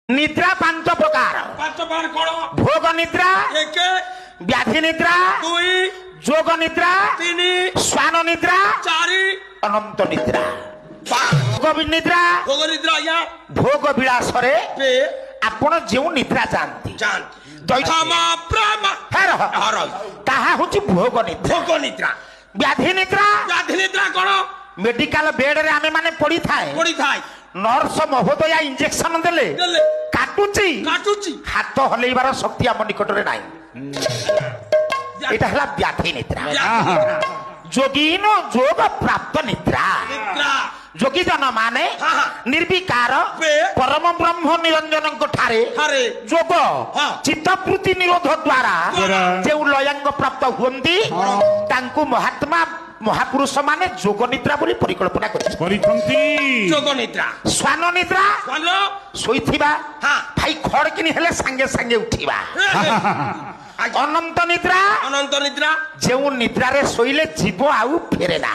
निद्रा पांच प्रकार भोग निद्रा व्याधि निद्रा जोग निद्रा स्वान निद्रा अनंत निद्रा भोग निद्रा भोग विलास आपण जो निद्रा जानती ताहा होची भोग निद्रा व्याधि निद्रा कौन मेडिकल बेड रे आमे माने पड़ी थाए नर्स महोदया इंजेक्शन देले काटुची हाथ हलैबार शक्ति आम निकट रे नाही एटा हला व्याधि निद्रा जोगीन जोग प्राप्त निद्रा जोगी जन माने निर्विकार परम ब्रह्म निरंजन ठारे जोग चित्तवृत्ति निरोध द्वारा जो लयांग प्राप्त हुंदी तांकु महात्मा महापुरुष माने जोग निद्रा बोली परिकल्पना जोग निद्रा स्वान निद्रा सोईथिबा भाई खड़किनी हेले संगे संगे उठिबा अनंत निद्रा जो जो निद्रा रे सोइले जीव आउ फेरे ना